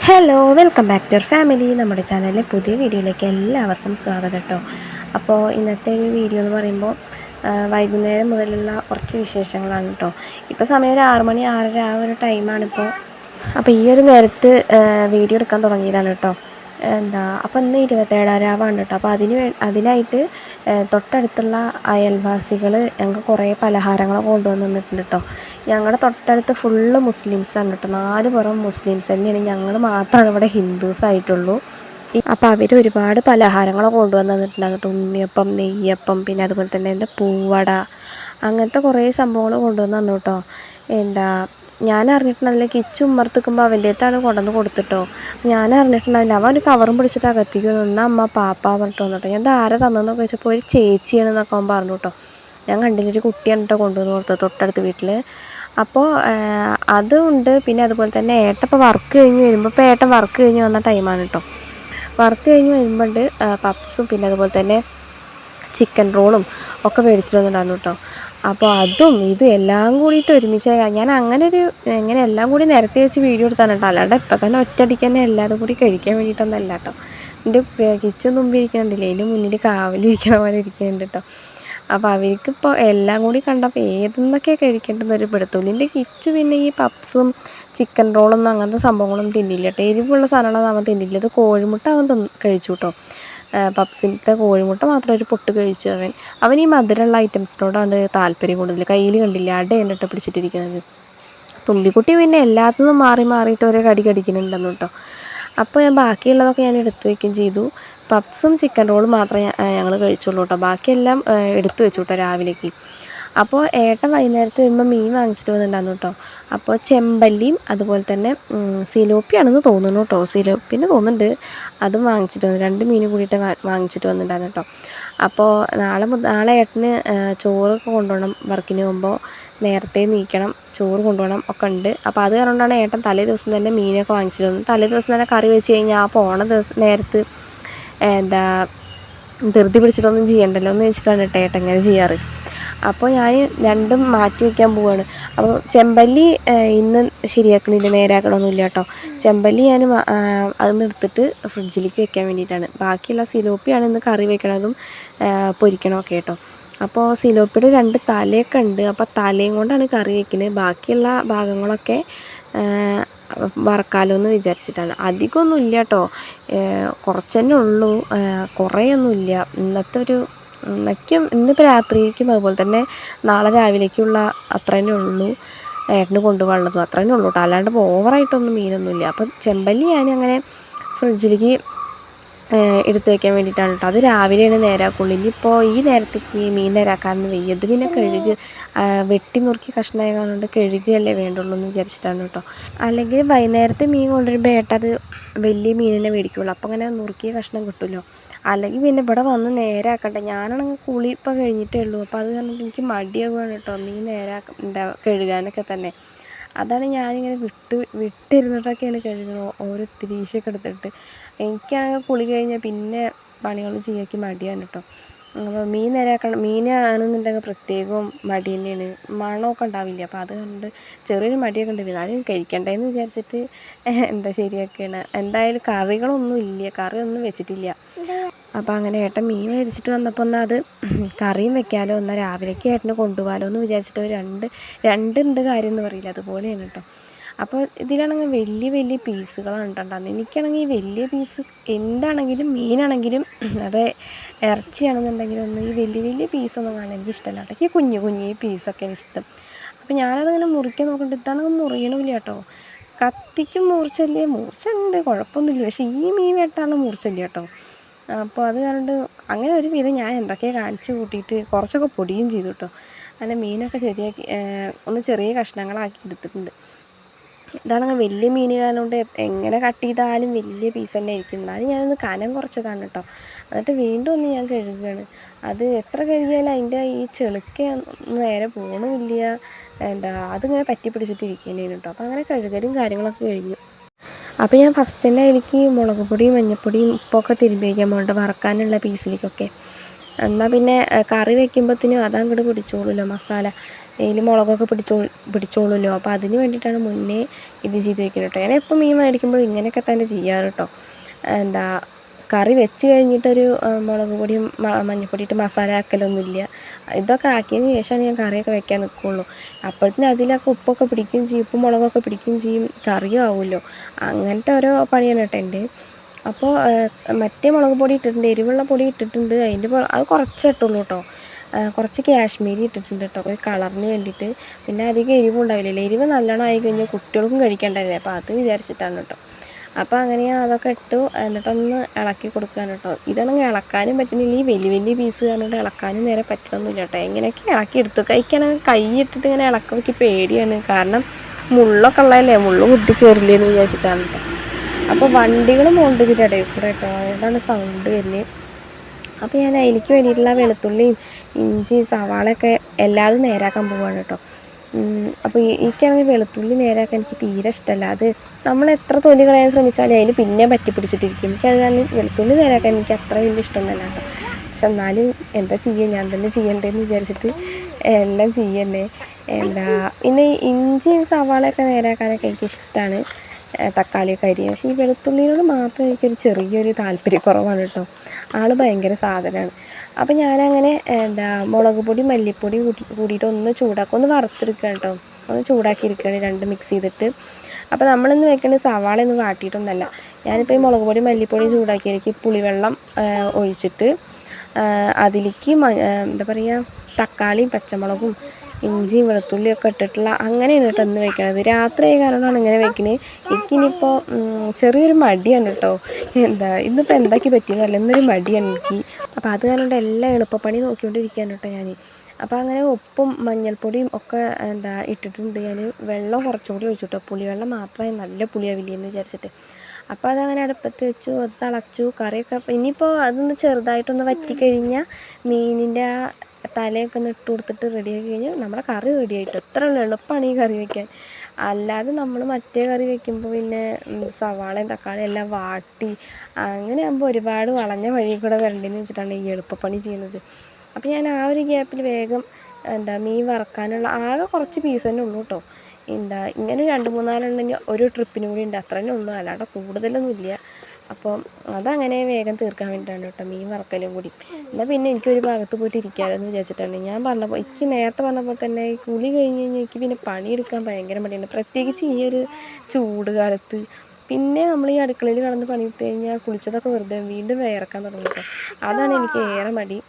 Hello welcome back to your family. നമ്മുടെ ചാനലിലെ പുതിയ വീഡിയോയിലേക്ക് എല്ലാവർക്കും സ്വാഗതം കേട്ടോ. അപ്പോൾ ഇന്നത്തെ ഒരു വീഡിയോ എന്ന് പറയുമ്പോൾ വൈകുന്നേരം മുതലുള്ള കുറച്ച് വിശേഷങ്ങളാണ് കേട്ടോ. ഇപ്പോൾ സമയം ഒരു 6 മണി 6:30 ആ ഒരു ടൈമാണിപ്പോൾ. അപ്പോൾ ഈ ഒരു നേരത്ത് വീഡിയോ എടുക്കാൻ തുടങ്ങിയതാണ് കേട്ടോ. അപ്പോൾ ഇന്ന് 27-ാം രാവാണ് കേട്ടോ. അപ്പോൾ അതിനായിട്ട് തൊട്ടടുത്തുള്ള അയൽവാസികൾ ഞങ്ങൾക്ക് കുറേ പലഹാരങ്ങൾ കൊണ്ടുവന്ന് തന്നിട്ടുണ്ട് കേട്ടോ. ഞങ്ങളുടെ തൊട്ടടുത്ത് ഫുള്ള് മുസ്ലിംസാണ് കേട്ടോ. 4 പുറം മുസ്ലിംസ് തന്നെയാണ്, ഞങ്ങൾ മാത്രമാണ് ഇവിടെ ഹിന്ദുസ് ആയിട്ടുള്ളൂ. അപ്പോൾ അവർ ഒരുപാട് പലഹാരങ്ങൾ കൊണ്ടുവന്ന് തന്നിട്ടുണ്ടാകും കേട്ടോ. ഉണ്ണിയപ്പം, നെയ്യപ്പം, പിന്നെ അതുപോലെ തന്നെ പൂവട, അങ്ങനത്തെ കുറേ സംഭവങ്ങൾ കൊണ്ടുവന്ന് തന്നു കേട്ടോ. ഞാൻ അറിഞ്ഞിട്ടുണ്ടാവില്ല, കിച്ചു ഉമ്മർത്തിക്കുമ്പോൾ അവൻ്റെ അടുത്താണ് കൊണ്ടുവന്ന് കൊടുത്തിട്ടോ. ഞാൻ അറിഞ്ഞിട്ടുണ്ടാവില്ല. അവൻ ഒരു കവറും പിടിച്ചിട്ട് അകത്തേക്ക് വന്ന് അമ്മ പാപ്പ പറഞ്ഞിട്ട് വന്നിട്ടോ. ഞാൻ ആരെ തന്നെന്നൊക്കെ വെച്ചപ്പോൾ ഒരു ചേച്ചിയാണെന്നൊക്കെ അവൻ പറഞ്ഞു കേട്ടോ. ഞാൻ കണ്ടില്ല, ഒരു കുട്ടിയാണ് കേട്ടോ കൊണ്ടുവന്ന് കൊടുത്തത് തൊട്ടടുത്ത് വീട്ടിൽ. അപ്പോൾ അതുണ്ട്. പിന്നെ അതുപോലെ തന്നെ ഏട്ടൻ വർക്ക് കഴിഞ്ഞ് വരുമ്പോൾ, ഇപ്പോൾ ഏട്ടൻ വർക്ക് കഴിഞ്ഞ് വന്ന ടൈമാണ് കേട്ടോ. വർക്ക് കഴിഞ്ഞ് വരുമ്പോണ്ട് പപ്സും പിന്നെ അതുപോലെ തന്നെ ചിക്കൻ റോളും ഒക്കെ മേടിച്ചിട്ട് വന്നിട്ടുണ്ടായിരുന്നു കേട്ടോ. അപ്പോൾ അതും ഇതും എല്ലാം കൂടിയിട്ട് ഒരുമിച്ചായി. ഞാൻ എങ്ങനെ എല്ലാം കൂടി നിരത്തി വെച്ച് വീഡിയോ എടുത്താണ് കേട്ടോ. അല്ലാണ്ട് ഇപ്പം തന്നെ ഒറ്റയടിക്ക് തന്നെ എല്ലാതും കൂടി കഴിക്കാൻ വേണ്ടിയിട്ടൊന്നും അല്ല കേട്ടോ. എൻ്റെ കിച്ചൺ മുമ്പിൽ ഇരിക്കണുണ്ടല്ലേ, അതിൻ്റെ മുന്നിൽ കാവലിരിക്കണ പോലെ ഇരിക്കുന്നുണ്ട് കേട്ടോ. അപ്പോൾ അവർക്കിപ്പോൾ എല്ലാം കൂടി കണ്ടപ്പോൾ ഏതെന്നൊക്കെയാണ് കഴിക്കേണ്ടതെന്നൊരു പിടുത്തമില്ല. എൻ്റെ കിച്ചു പിന്നെ ഈ പപ്സും ചിക്കൻ റോളൊന്നും അങ്ങനത്തെ സംഭവങ്ങളൊന്നും തിന്നില്ല കേട്ടോ. എരിവുള്ള സാധനങ്ങളൊന്നും അവൻ തിന്നില്ല. ഇത് കോഴിമുട്ട അവൻ കഴിച്ചു കേട്ടോ. പപ്സിൻ്റെ കോഴിമുട്ട മാത്രം ഒരു പൊട്ട് കഴിച്ചു അവൻ ഈ മധുരമുള്ള ഐറ്റംസിനോടാണ് താല്പര്യം കൂടുതൽ. കയ്യിൽ കണ്ടില്ല അട എന്നിട്ട് പിടിച്ചിട്ടിരിക്കുന്നത്. തുമ്പിക്കുട്ടി പിന്നെ എല്ലാത്തിനും മാറിയിട്ട് ഓരോ കടി കടിക്കുന്നുണ്ടെന്ന് കേട്ടോ. അപ്പോൾ ഞാൻ ബാക്കിയുള്ളതൊക്കെ ഞാൻ എടുത്തു വയ്ക്കുകയും ചെയ്തു. പപ്സും ചിക്കൻ റോളും മാത്രമേ ഞങ്ങൾ കഴിച്ചുള്ളൂ കേട്ടോ. ബാക്കിയെല്ലാം എടുത്തു വെച്ചു കേട്ടോ രാവിലേക്ക്. അപ്പോൾ ഏട്ടൻ വൈകുന്നേരത്ത് വരുമ്പോൾ മീൻ വാങ്ങിച്ചിട്ട് വന്നിട്ടുണ്ടായിരുന്നു കേട്ടോ. അപ്പോൾ ചെമ്പല്ലിയും അതുപോലെ തന്നെ സിലോപ്പിയാണെന്ന് തോന്നുന്നു കേട്ടോ. സിലോപ്പിന് തോന്നുന്നുണ്ട്. അതും വാങ്ങിച്ചിട്ട് വന്നു. 2 മീനും കൂടിയിട്ട് വാങ്ങിച്ചിട്ട് വന്നിട്ടുണ്ടായിരുന്നു കേട്ടോ. അപ്പോൾ നാളെ ഏട്ടന് ചോറൊക്കെ കൊണ്ടുപോകണം. വർക്കിന് പോകുമ്പോൾ നേരത്തെ നീക്കണം, ചോറ് കൊണ്ടുപോകണം ഒക്കെ ഉണ്ട്. അപ്പോൾ അത് കാരണമാണ് ഏട്ടൻ തലേ ദിവസം തന്നെ മീനൊക്കെ വാങ്ങിച്ചിട്ട് വന്നു. തലേ ദിവസം തന്നെ കറി വെച്ച് കഴിഞ്ഞാൽ ആ പോണ ദിവസം നേരത്ത് ധൃതി പിടിച്ചിട്ടൊന്നും ചെയ്യണ്ടല്ലോ എന്ന് വെച്ചിട്ടാണ് കേട്ടോ ഏട്ടൻ ഇങ്ങനെ ചെയ്യാറ്. അപ്പോൾ ഞാൻ രണ്ടും മാറ്റി വയ്ക്കാൻ പോവുകയാണ്. അപ്പോൾ ചെമ്പല്ലി ഇന്ന് ശരിയാക്കണില്ല, നേരാക്കണമൊന്നുമില്ല കേട്ടോ. ചെമ്പല്ലി ഞാൻ അതൊന്ന് എടുത്തിട്ട് ഫ്രിഡ്ജിലേക്ക് വെക്കാൻ വേണ്ടിയിട്ടാണ്. ബാക്കിയുള്ള സിലോപ്പിയാണ് ഇന്ന് കറി വെക്കണതും പൊരിക്കണമൊക്കെ കേട്ടോ. അപ്പോൾ സിലോപ്പിയുടെ 2 തലയൊക്കെ ഉണ്ട്. അപ്പോൾ തലയും കൊണ്ടാണ് കറി വയ്ക്കുന്നത്. ബാക്കിയുള്ള ഭാഗങ്ങളൊക്കെ വറക്കാലോ എന്ന് വിചാരിച്ചിട്ടാണ്. അധികമൊന്നും ഇല്ല കേട്ടോ, കുറച്ച് തന്നെ ഉള്ളൂ, കുറേയൊന്നുമില്ല. ഇന്നിപ്പോൾ രാത്രിക്കും അതുപോലെ തന്നെ നാളെ രാവിലേക്കുള്ള അത്ര തന്നെ ഉള്ളൂ. ഏട്ടന് കൊണ്ടുപോകാനുള്ളതും അത്ര തന്നെ ഉള്ളൂ കേട്ടോ. അല്ലാണ്ട് ഇപ്പോൾ ഓവറായിട്ടൊന്നും മീനൊന്നുമില്ല. അപ്പം ചെമ്പല്ലി ഞാൻ അങ്ങനെ ഫ്രിഡ്ജിലേക്ക് എടുത്ത് വയ്ക്കാൻ വേണ്ടിയിട്ടാണ് കേട്ടോ. അത് രാവിലെയാണ് നേരാക്കുള്ളൂ. ഇനിയിപ്പോൾ ഈ നേരത്തേക്ക് മീൻ നേരാക്കാനൊന്നും വയ്യ. ഇത് പിന്നെ വെട്ടി നുറുക്കി കഷ്ണമായി കാണുകൊണ്ട് കഴുകുകയല്ലേ വേണ്ടുള്ളൂ എന്ന് വിചാരിച്ചിട്ടാണ് കേട്ടോ. അല്ലെങ്കിൽ വൈകുന്നേരത്തെ മീൻ കൊണ്ടുവരുമ്പോൾ ഏട്ടത് വലിയ മീനിനെ മേടിക്കുള്ളൂ. അപ്പോൾ അങ്ങനെ നുറുക്കിയ കഷ്ണം കിട്ടുമല്ലോ. അല്ലെങ്കിൽ പിന്നെ ഇവിടെ വന്ന് നേരാക്കട്ടെ. ഞാനാണെങ്കിൽ കുളി ഇപ്പോൾ കഴിഞ്ഞിട്ടേ ഉള്ളൂ. അപ്പോൾ അത് കാരണം എനിക്ക് മടിയാവുകയാണ് കേട്ടോ മീൻ കഴുകാനൊക്കെ തന്നെ. അതാണ് ഞാനിങ്ങനെ വിട്ടിരുന്നിട്ടൊക്കെയാണ് കഴുകുന്നത്, ഓരോ തിരീശയൊക്കെ എടുത്തിട്ട്. എനിക്കാണെങ്കിൽ കുളി കഴിഞ്ഞാൽ പിന്നെ പണികൾ ചെയ്യാൻ മടിയാണ് കേട്ടോ. അപ്പോൾ മീനാണെന്നുണ്ടെങ്കിൽ പ്രത്യേകവും മടി തന്നെയാണ്, മണമൊക്കെ ഉണ്ടാവില്ല. അപ്പോൾ അത് കണ്ട് ചെറിയൊരു മടിയൊക്കെ ഉണ്ട്. എന്നാലും കഴിക്കണ്ടേന്ന് വിചാരിച്ചിട്ട് ശരിയൊക്കെയാണ്. എന്തായാലും കറികളൊന്നും ഇല്ല, കറിയൊന്നും വെച്ചിട്ടില്ല. അപ്പോൾ അങ്ങനെ ഏട്ടൻ മീൻ മേടിച്ചിട്ട് വന്നപ്പോൾ എന്നാൽ അത് കറിയും വെക്കാമല്ലോ, എന്നാൽ രാവിലേക്ക് ഏട്ടന് കൊണ്ടുപോകാമല്ലോ എന്ന് വിചാരിച്ചിട്ട് രണ്ടുണ്ട് കാര്യം എന്ന് പറയില്ല, അതുപോലെയാണ് കേട്ടോ. അപ്പോൾ ഇതിലാണെങ്കിൽ വലിയ പീസുകളാണ് ഉണ്ടാകുന്നത്. എനിക്കാണെങ്കിൽ ഈ വലിയ പീസ് എന്താണെങ്കിലും മീനാണെങ്കിലും അത് ഇറച്ചിയാണെന്നുണ്ടെങ്കിലും ഈ വലിയ പീസൊന്നും കാണാൻ എനിക്ക് ഇഷ്ടമല്ല കേട്ടോ. എനിക്ക് കുഞ്ഞു പീസൊക്കെയാണ് ഇഷ്ടം. അപ്പോൾ ഞാനതങ്ങനെ മുറിക്കാൻ നോക്കിയിട്ട് ഇതാണെങ്കിൽ മുറിയണമില്ല കേട്ടോ. കത്തിക്കും മൂർച്ച ഉണ്ട്, കുഴപ്പമൊന്നുമില്ല. പക്ഷേ ഈ മീൻ വെട്ടാനുള്ള മൂർച്ചയില്ല കേട്ടോ. അപ്പോൾ അത് കാരണം അങ്ങനെ ഒരു വിധം ഞാൻ എന്തൊക്കെയാണ് കാണിച്ച് കൂട്ടിയിട്ട് കുറച്ചൊക്കെ പൊടിയും ചെയ്തു കേട്ടോ. അങ്ങനെ മീനൊക്കെ ശരിയാക്കി ഒന്ന് ചെറിയ കഷ്ണങ്ങളാക്കി എടുത്തിട്ടുണ്ട്. ഇതാണെങ്കിൽ വലിയ മീൻ കാരണം എങ്ങനെ കട്ട് ചെയ്താലും വലിയ പീസ് തന്നെ ആയിരിക്കും. എന്നാലും ഞാനൊന്ന് കനം കുറച്ചതാണ് കേട്ടോ. എന്നിട്ട് വീണ്ടും ഒന്ന് ഞാൻ കഴുകുകയാണ്. അത് എത്ര കഴുകിയാലും അതിൻ്റെ ഈ ചെളുക്ക നേരെ പോകണമില്ല. അതിങ്ങനെ പറ്റി പിടിച്ചിട്ടിരിക്കുന്നതിന് കേട്ടോ. അപ്പോൾ അങ്ങനെ കഴുകലും കാര്യങ്ങളൊക്കെ കഴിഞ്ഞു. അപ്പോൾ ഞാൻ ഫസ്റ്റ് തന്നെ അതിലേക്ക് മുളക് പൊടിയും മഞ്ഞൾപ്പൊടിയും ഉപ്പൊക്കെ തിരുമ്പി വയ്ക്കാൻ പോകണ്ട വറക്കാനുള്ള പീസിലേക്കൊക്കെ. എന്നാൽ പിന്നെ കറി വയ്ക്കുമ്പോഴത്തേനും അതങ്ങോട്ട് പിടിച്ചോളൂല്ലോ മസാല. ഇതിൽ മുളകൊക്കെ പിടിച്ചോളുമല്ലോ. അപ്പോൾ അതിന് വേണ്ടിയിട്ടാണ് മുന്നേ ഇത് ചെയ്ത് വെക്കുന്നത് കേട്ടോ. ഞാൻ എപ്പോൾ മീൻ മേടിക്കുമ്പോൾ ഇങ്ങനെയൊക്കെ തന്നെ ചെയ്യാറ് കേട്ടോ. എന്താ കറി വെച്ച് കഴിഞ്ഞിട്ടൊരു മുളക് പൊടിയും മഞ്ഞൾപ്പൊടി ഇട്ട് മസാല ആക്കലൊന്നുമില്ല. ഇതൊക്കെ ആക്കിയതിന് ശേഷമാണ് ഞാൻ കറിയൊക്കെ വെക്കാൻ നിൽക്കുകയുള്ളൂ. അപ്പോഴത്തേന് അതിലൊക്കെ ഉപ്പൊക്കെ പിടിക്കുകയും ചെയ്യും, ഉപ്പും മുളകൊക്കെ പിടിക്കുകയും ചെയ്യും, കറിയും ആവുമല്ലോ. അങ്ങനത്തെ ഓരോ പണിയാണ് കേട്ടോ എൻ്റെ. അപ്പോൾ മറ്റേ മുളക് പൊടി ഇട്ടിട്ടുണ്ട്, എരിവുള്ള പൊടി ഇട്ടിട്ടുണ്ട്. അത് കുറച്ചേ ഇട്ടുള്ളൂ കേട്ടോ. കുറച്ച് കാശ്മീരി ഇട്ടിട്ടുണ്ട് കേട്ടോ, ഒരു കളറിന് വേണ്ടിയിട്ട്. പിന്നെ അധികം എരിവും ഉണ്ടാവില്ലല്ലോ. എരിവ് നല്ലോണം ആയി കഴിഞ്ഞാൽ കുട്ടികൾക്കും കഴിക്കേണ്ടതല്ലേ, അപ്പോൾ അത് വിചാരിച്ചിട്ടാണ് കേട്ടോ. അപ്പോൾ അങ്ങനെ അതൊക്കെ ഇട്ടു. എന്നിട്ടൊന്ന് ഇളക്കി കൊടുക്കാൻ കേട്ടോ. ഇതാണെങ്കിൽ ഇളക്കാനും പറ്റുന്നില്ല, ഈ വലിയ വലിയ പീസ് പറഞ്ഞിട്ട് ഇളക്കാനും നേരെ പറ്റണമെന്നില്ല കേട്ടോ. എങ്ങനെയൊക്കെ ഇളക്കി എടുത്തു കഴിക്കാണെങ്കിൽ കൈ ഇട്ടിട്ട് ഇങ്ങനെ ഇളക്കാൻ എനിക്ക് പേടിയാണ്. കാരണം മുള്ളൊക്കെ ഉള്ളതല്ലേ, മുള്ള് കുത്തി കയറില്ലേന്ന് വിചാരിച്ചിട്ടാണ് കേട്ടോ. അപ്പോൾ വണ്ടികൾ പോകുന്നുണ്ട് ഇതിൻ്റെ ഇടയിൽ കൂടെ കേട്ടോ, അതുകൊണ്ടാണ് സൗണ്ട് വരുന്നത്. അപ്പോൾ ഞാൻ അതിലേക്ക് വേണ്ടിയിട്ടുള്ള വെളുത്തുള്ളിയും ഇഞ്ചി സവാളയൊക്കെ എല്ലാതും നേരാക്കാൻ പോവുകയാണ് കേട്ടോ. അപ്പോൾ എനിക്കാണെങ്കിൽ വെളുത്തുള്ളി നേരാക്കാൻ എനിക്ക് തീരെ ഇഷ്ടമല്ല. അത് നമ്മൾ എത്ര തൊലി കളയാൻ ശ്രമിച്ചാലും അതിൽ പിന്നെ പറ്റി പിടിച്ചിട്ടിരിക്കും. എനിക്കത് കാരണം വെളുത്തുള്ളി നേരാക്കാൻ എനിക്ക് അത്ര വലിയ ഇഷ്ടമൊന്നുമല്ല കേട്ടോ. പക്ഷെ എന്നാലും എന്താ ചെയ്യുക, ഞാൻ തന്നെ ചെയ്യണ്ടേന്ന് വിചാരിച്ചിട്ട് എല്ലാം ചെയ്യണ്ടേ. പിന്നെ ഇഞ്ചിയും സവാളയൊക്കെ നേരാക്കാനൊക്കെ എനിക്കിഷ്ടമാണ്, തക്കാളിയൊക്കെ അരിയും. പക്ഷേ ഈ വെളുത്തുള്ളിയോട് മാത്രം എനിക്കൊരു ചെറിയൊരു താല്പര്യക്കുറവാണ് കേട്ടോ. ആൾ ഭയങ്കര സാധനമാണ്. അപ്പോൾ ഞാനങ്ങനെ മുളക് പൊടി മല്ലിപ്പൊടി കൂടിയിട്ട് ഒന്ന് ചൂടാക്കും, ഒന്ന് വറുത്തെടുക്കുകയാണ് കേട്ടോ. ഒന്ന് ചൂടാക്കിയിരിക്കുകയാണ്, രണ്ട് മിക്സ് ചെയ്തിട്ട്. അപ്പോൾ നമ്മളിന്ന് വെക്കേണ്ടത് സവാള ഒന്നും വാട്ടിയിട്ടൊന്നല്ല. ഞാനിപ്പോൾ ഈ മുളക് പൊടി മല്ലിപ്പൊടി ചൂടാക്കിയതിലേക്ക് പുളിവെള്ളം ഒഴിച്ചിട്ട് അതിലേക്ക് എന്താ പറയുക, തക്കാളിയും പച്ചമുളകും ഇഞ്ചിയും വെളുത്തുള്ളിയൊക്കെ ഇട്ടിട്ടുള്ള അങ്ങനെയാണ് കേട്ടോ ഇന്ന് വെക്കണത്. രാത്രി ആയ കാരണമാണ് ഇങ്ങനെ വെക്കണത്. എനിക്കിനിപ്പോൾ ചെറിയൊരു മടിയാണ് കേട്ടോ. ഇന്നിപ്പോൾ എന്താക്കി പറ്റിയെന്നല്ല, ഇന്നൊരു മടിയാണ് എനിക്ക്. അപ്പോൾ അത് കാരണം എല്ലാം എളുപ്പപ്പണി നോക്കിക്കൊണ്ടിരിക്കുകയാണ് കേട്ടോ ഞാൻ. അപ്പോൾ അങ്ങനെ ഉപ്പും മഞ്ഞൾപ്പൊടിയും ഒക്കെ ഇട്ടിട്ടുണ്ട്. ഞാൻ വെള്ളം കുറച്ചുകൂടി ഒഴിച്ചു കേട്ടോ, പുളിവെള്ളം മാത്രമായി നല്ല പുളിയാവില്ലെന്ന് വിചാരിച്ചിട്ട്. അപ്പോൾ അതങ്ങനെ അടുപ്പത്ത് വെച്ചു, അത് തിളച്ചു. കറിയൊക്കെ ഇനിയിപ്പോൾ അതൊന്ന് ചെറുതായിട്ടൊന്ന് വറ്റിക്കഴിഞ്ഞാൽ മീനിൻ്റെ ആ തലയൊക്കെ ഒന്ന് ഇട്ട് കൊടുത്തിട്ട് റെഡിയാക്കി കഴിഞ്ഞാൽ നമ്മുടെ കറി റെഡി ആയിട്ട്. എത്ര എളുപ്പമാണ് ഈ കറി വയ്ക്കാൻ. അല്ലാതെ നമ്മൾ മറ്റേ കറി വയ്ക്കുമ്പോൾ പിന്നെ സവാളയും തക്കാളിയും എല്ലാം വാട്ടി അങ്ങനെ ആകുമ്പോൾ ഒരുപാട് വളഞ്ഞ വഴി കൂടെ വരേണ്ടതെന്ന് വെച്ചിട്ടാണ് ഈ എളുപ്പപ്പണി ചെയ്യുന്നത്. അപ്പോൾ ഞാൻ ആ ഒരു ഗ്യാപ്പിൽ വേഗം മീൻ വറക്കാനുള്ള ആകെ കുറച്ച് പീസ് തന്നെ ഉള്ളൂ കേട്ടോ. ഇങ്ങനെ 2-3-4 ഒരു ട്രിപ്പിനും കൂടി ഉണ്ട്, അത്ര തന്നെ ഉള്ളൂ, അല്ലാണ്ട് കൂടുതലൊന്നുമില്ല. അപ്പോൾ അതങ്ങനെ വേഗം തീർക്കാൻ വേണ്ടിയിട്ടാണ് കേട്ടോ മീൻ വറക്കലും കൂടി. എന്നാൽ പിന്നെ എനിക്കൊരു ഭാഗത്ത് പോയിട്ട് ഇരിക്കാമല്ലോ എന്ന് വിചാരിച്ചിട്ടാണ്. ഞാൻ പറഞ്ഞപ്പോൾ എനിക്ക് നേരത്തെ പറഞ്ഞപ്പോൾ തന്നെ കുളി കഴിഞ്ഞ് കഴിഞ്ഞാൽ എനിക്ക് പിന്നെ പണിയെടുക്കാൻ ഭയങ്കര മടിയാണ്, പ്രത്യേകിച്ച് ഈ ഒരു ചൂട് കാലത്ത്. പിന്നെ നമ്മൾ ഈ അടുക്കളയിൽ കിടന്ന് പണിയെടുത്ത് കഴിഞ്ഞാൽ കുളിച്ചതൊക്കെ വെറുതെ വീണ്ടും വിയർക്കാൻ തുടങ്ങും കേട്ടോ. അതാണ് എനിക്ക് ഏറെ മടി.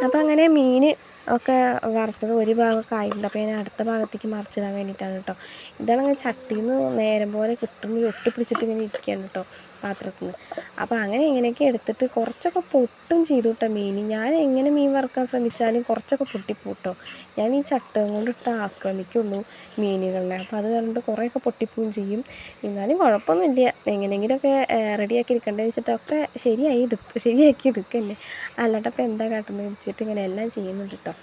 അപ്പോൾ അങ്ങനെ മീൻ ഒക്കെ വറുത്തത് ഒരു ഭാഗമൊക്കെ ആയിട്ടുണ്ട്. അപ്പോൾ ഞാൻ അടുത്ത ഭാഗത്തേക്ക് മറിച്ചിടാൻ വേണ്ടിയിട്ടാണ് കേട്ടോ. ഇതാണെങ്കിൽ ചട്ടിയിൽ നിന്ന് നേരം പോലെ കിട്ടുമ്പോൾ ഒട്ടിപ്പിടിച്ചിട്ട് ഇങ്ങനെ ഇരിക്കുകയാണ് കേട്ടോ പാത്രത്തിൽ നിന്ന്. അപ്പോൾ അങ്ങനെ ഇങ്ങനെയൊക്കെ എടുത്തിട്ട് കുറച്ചൊക്കെ പൊട്ടും ചെയ്തു കേട്ടോ മീൻ. ഞാൻ എങ്ങനെ മീൻ വറുക്കാൻ ശ്രമിച്ചാലും കുറച്ചൊക്കെ പൊട്ടിപ്പോട്ടോ. ഞാൻ ഈ ചട്ടകം കൊണ്ടിട്ട് ആക്രമിക്കുള്ളൂ മീനുകളെ. അപ്പോൾ അത് പറഞ്ഞിട്ട് കുറേയൊക്കെ പൊട്ടിപ്പോവും ചെയ്യും. എന്നാലും കുഴപ്പമൊന്നുമില്ല, എങ്ങനെയെങ്കിലുമൊക്കെ റെഡിയാക്കി എടുക്കേണ്ടത് വെച്ചിട്ടൊക്കെ ശരിയാക്കി എടുക്കല്ലേ, അല്ലാണ്ടപ്പോൾ എന്താ കാട്ടുന്നത് വെച്ചിട്ട് ഇങ്ങനെ എല്ലാം ചെയ്യുന്നുണ്ട് കേട്ടോ.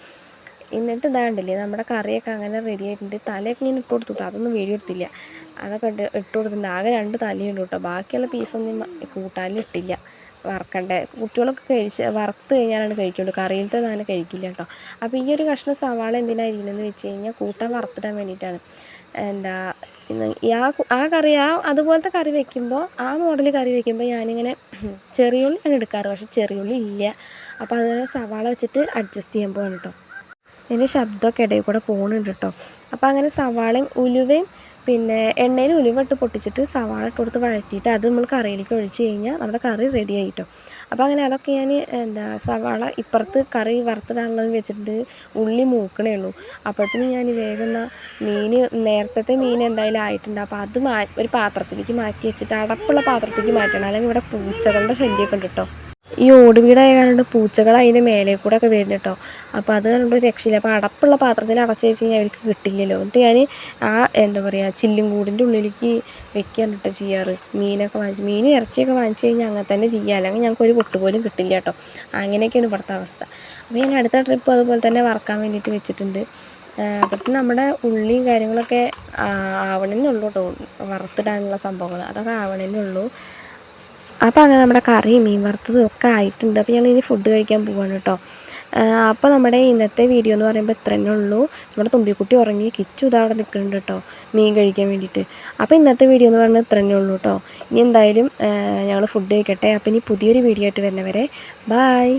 എന്നിട്ട് ഇതാണ്ടില്ലേ നമ്മുടെ കറിയൊക്കെ അങ്ങനെ റെഡി ആയിട്ടുണ്ട്. തലയൊക്കെ ഇങ്ങനെ ഇട്ട് കൊടുത്തു കേട്ടോ, അതൊന്നും വീഡിയോ എടുത്തില്ല. അതൊക്കെ ഇട്ട് കൊടുത്തിട്ടുണ്ട്. ആകെ 2 തലയുണ്ട് കേട്ടോ, ബാക്കിയുള്ള പീസൊന്നും കൂട്ടാനും ഇട്ടില്ല. വറക്കണ്ടേ, കുട്ടികളൊക്കെ വറുത്ത് കഴിഞ്ഞാലാണ് കഴിക്കുള്ളൂ, കറിയിലത്തെ അങ്ങനെ കഴിക്കില്ല കേട്ടോ. അപ്പോൾ ഈ ഒരു കഷ്ണം സവാള എന്തിനാണ് ഇരിക്കുന്നതെന്ന് വെച്ച് കഴിഞ്ഞാൽ കൂട്ടാൻ വറുത്തിടാൻ വേണ്ടിയിട്ടാണ്. ആ കറി അതുപോലത്തെ കറി വയ്ക്കുമ്പോൾ, ആ മോഡൽ കറി വയ്ക്കുമ്പോൾ ഞാനിങ്ങനെ ചെറിയുള്ളിയാണ് എടുക്കാറ്, പക്ഷെ ചെറിയുള്ളി ഇല്ല. അപ്പോൾ അതിനെ സവാള വെച്ചിട്ട് അഡ്ജസ്റ്റ് ചെയ്യാൻ പോവാണ് കേട്ടോ. എൻ്റെ ശബ്ദമൊക്കെ ഇടയിൽ കൂടെ പോകുന്നുണ്ട് കേട്ടോ. അപ്പോൾ അങ്ങനെ സവാളയും ഉലുവയും പിന്നെ എണ്ണയിൽ ഉലുവ ഇട്ട് പൊട്ടിച്ചിട്ട് സവാള ഇട്ട് കൊടുത്ത് വഴറ്റിയിട്ട് അത് നമ്മൾ കറിയിലേക്ക് ഒഴിച്ച് കഴിഞ്ഞാൽ നമ്മുടെ കറി റെഡി ആയിട്ടോ. അപ്പോൾ അങ്ങനെ അതൊക്കെ ഞാൻ സവാള ഇപ്പുറത്ത് കറി വറുത്തിടാനുള്ളത് വെച്ചിട്ട് ഉള്ളി മൂക്കണേ ഉള്ളൂ. അപ്പോഴത്തേനും ഞാൻ വേഗം നേരത്തെ മീൻ എന്തായാലും ആയിട്ടുണ്ട്. അപ്പോൾ അത് ഒരു പാത്രത്തിലേക്ക് മാറ്റി വെച്ചിട്ട് അടപ്പുള്ള പാത്രത്തിലേക്ക് മാറ്റണം, അല്ലെങ്കിൽ ഇവിടെ പൂച്ചകളുടെ ശല്യമൊക്കെ ഉണ്ട് കേട്ടോ. ഈ ഓട് വീടായ കാരണം പൂച്ചകൾ അതിൻ്റെ മേലെ കൂടെ ഒക്കെ വരുന്നു കേട്ടോ. അപ്പോൾ അത് കണ്ടുകൊണ്ട് ഒരു രക്ഷയില്ല. അപ്പോൾ അടപ്പുള്ള പാത്രത്തിൽ അടച്ച് വെച്ച് കഴിഞ്ഞാൽ അവർക്ക് കിട്ടില്ലല്ലോ. എന്നിട്ട് ഞാൻ എന്താ പറയുക ചില്ലും കൂടിൻ്റെ ഉള്ളിലേക്ക് വെക്കുകയാണ് കേട്ടോ ചെയ്യാറ്. മീനും ഇറച്ചിയൊക്കെ വാങ്ങിച്ച് കഴിഞ്ഞാൽ അങ്ങനെ തന്നെ ചെയ്യുക, അല്ലെങ്കിൽ ഞങ്ങൾക്ക് ഒരു പൊട്ട് പോലും കിട്ടില്ല കേട്ടോ. അങ്ങനെയൊക്കെയാണ് ഇവിടുത്തെ അവസ്ഥ. അപ്പോൾ ഞാൻ അടുത്ത ട്രിപ്പ് അതുപോലെ തന്നെ വറക്കാൻ വേണ്ടിയിട്ട് വെച്ചിട്ടുണ്ട്. അപ്പം നമ്മുടെ ഉള്ളിയും കാര്യങ്ങളൊക്കെ ആവണേ ഉള്ളൂ കേട്ടോ, വറുത്തിടാനുള്ള സംഭവങ്ങൾ അതൊക്കെ ആവണേ ഉള്ളൂ. അപ്പോൾ അങ്ങനെ നമ്മുടെ കറിയും മീൻ വറുത്തതും ഒക്കെ ആയിട്ടുണ്ട്. അപ്പോൾ ഞങ്ങളിനി ഫുഡ് കഴിക്കാൻ പോവാണ് കേട്ടോ. അപ്പോൾ നമ്മുടെ ഇന്നത്തെ വീഡിയോ എന്ന് പറയുമ്പോൾ ഇത്ര തന്നെ ഉള്ളൂ. നമ്മുടെ തുമ്പിക്കുട്ടി ഉറങ്ങി, കിച്ചു ഇതാ അവിടെ നിൽക്കുന്നുണ്ട് കേട്ടോ മീൻ കഴിക്കാൻ വേണ്ടിയിട്ട്. അപ്പോൾ ഇന്നത്തെ വീഡിയോ എന്ന് പറയുന്നത് ഇത്ര തന്നെ ഉള്ളൂ കേട്ടോ. ഇനി എന്തായാലും ഞങ്ങൾ ഫുഡ് കഴിക്കട്ടെ. അപ്പോൾ ഇനി പുതിയൊരു വീഡിയോ ആയിട്ട് വരുന്നവരെ ബായ്.